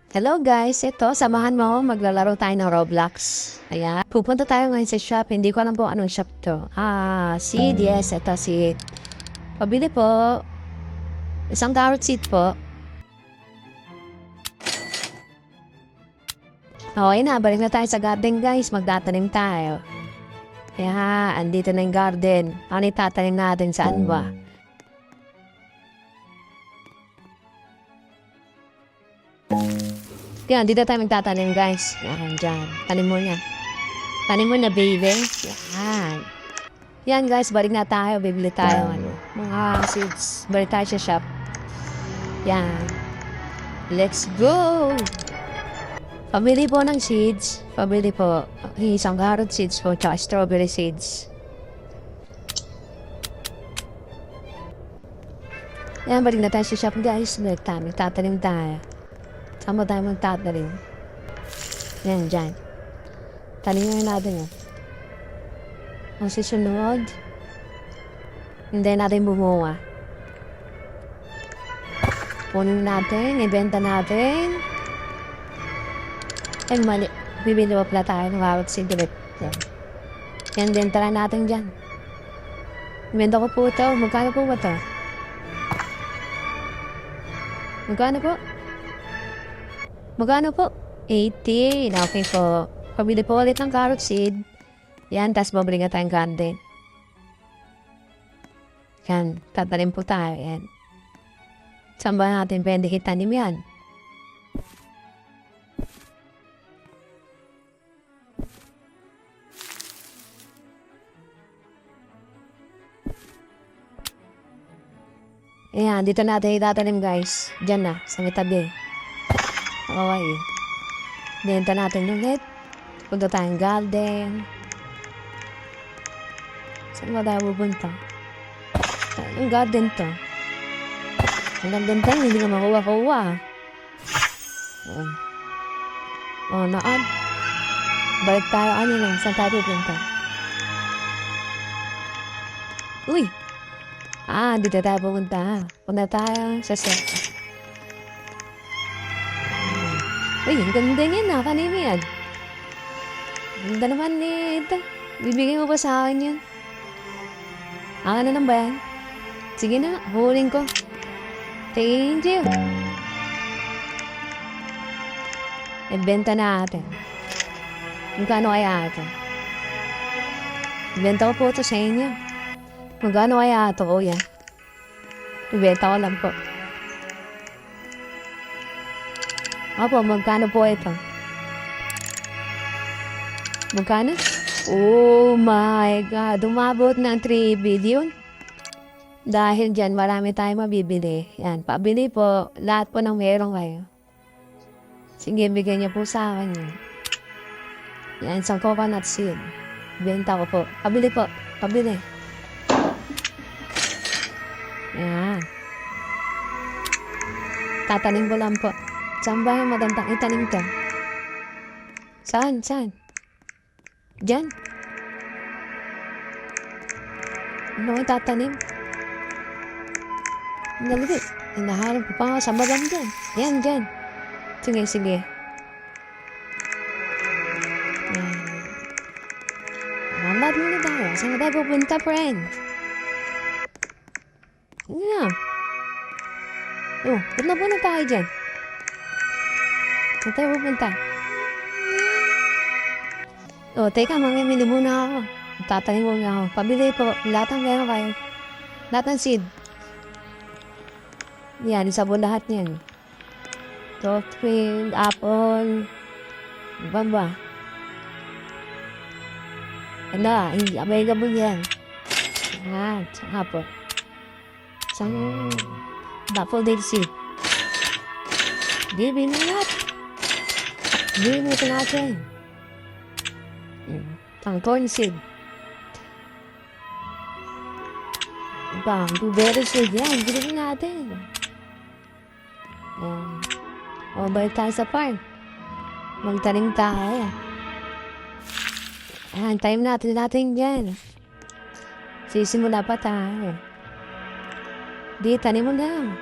Hello guys, ito, samahan mo ako, maglalaro tayo ng Roblox. Ayan, pupunta tayo ngayon sa shop, hindi ko alam po anong shop to. Seed, yes, ito seed. Pabili po, isang carrot seed po. Okay na, balik na tayo sa garden guys, magtatanim tayo. Kaya, andito na yung garden. Ano itatanim natin, saan ba? Yan, dito tayo magtatanim guys. Yan, dyan. Tanim mo na. Tanim mo na baby. Yan. Yan guys, balik na tayo. Bibili tayo mga seeds. Balik tayo sa shop. Yan. Let's go! Pabili po ng seeds. Pabili po. Isang carrot seeds po, tsaka strawberry seeds. Yan, balik na tayo sa shop guys. Balik tayo. Magtatanim tayo. Sama tayo magtatanim. Yan, dyan. Tanimin natin yan. Ang susunod, hindi natin bumunga. Punin natin, ibenta natin. Ay, mali. Bibili pa pala tayo ng carrot seed ulit. Yan. Yan din, tara natin dyan. Ibenta ko po ito. Magkano po ba ito? Magkano po? Magkano po? 18. Okay po. Pabili po ulit ng carrot seed. Yan, tapos babalik na tayong garden. Yan, tatanim po tayo. Yan. Saan ba natin pwede itanim yan? Ayan, dito natin itatanim guys. Diyan na, sa may tabi. Okay. Benta natin ulit. Punta tayong garden. Saan ba tayo pupunta? Yung garden to. Ang garden tayo, hindi ka makuha-kuha. Naan. Balik tayo, ano lang, saan tayo pupunta? Uy! Dito tayo pupunta. Punta tayo sa set. Uy, ang ganda niyan, nakanim yan. Ganda naman nito. Bibigyan mo ba sa akin yan? Akin na lang ba yan? Sige na, huling ko. Thank you. Ibenta natin. Magkano kaya ito? Ibenta ko po ito sa inyo. Magkano kaya ito, kuya? Ibenta ko lang po. Opo, magkano po ito? Magkano? Oh my God, umabot ng 3 billion. Dahil dyan, marami tayong mabibili. Yan, pabili po. Lahat po ng meron kayo. Sige, bigyan niyo po sa akin yan. Yan, isang coconut seed. Benta ko po. Pabili po. Pabili. Yan. Tatanim ko lang po. Saan ba yung magandang itanim to? Saan? Saan? Diyan? Ano ko tatanim? Nalagay. Hinaharap ko pa nga sa madam dyan. Yan, dyan. Sige, sige. Yan. Malat mo na tayo. Saan na tayo pupunta, friend? Yan. Ba't na po na tayo dyan? Saan tayo pupunta? Teka, mamimili muna ako. Tatanim muna ako. Pabili po. Lahat ng meron kayo. Lahat ng seed. Yan, isa po lahat yan. Soft cream, apple. Iba ba? Available yan. Yan, saka po. Isang daffodil seed. Bibili na lahat. Bibili mo ito natin. Ang corn seed. Blueberry seed. Yan, bibili natin. Balik tayo sa farm. Magtanim tayo. Time natin yan. Sisimula pa tayo. Di, tanim mo na.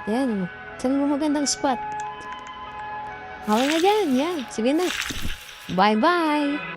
Yan. Saan mo magandang spot? Okay na dyan. Yan. Sige na. Bye-bye.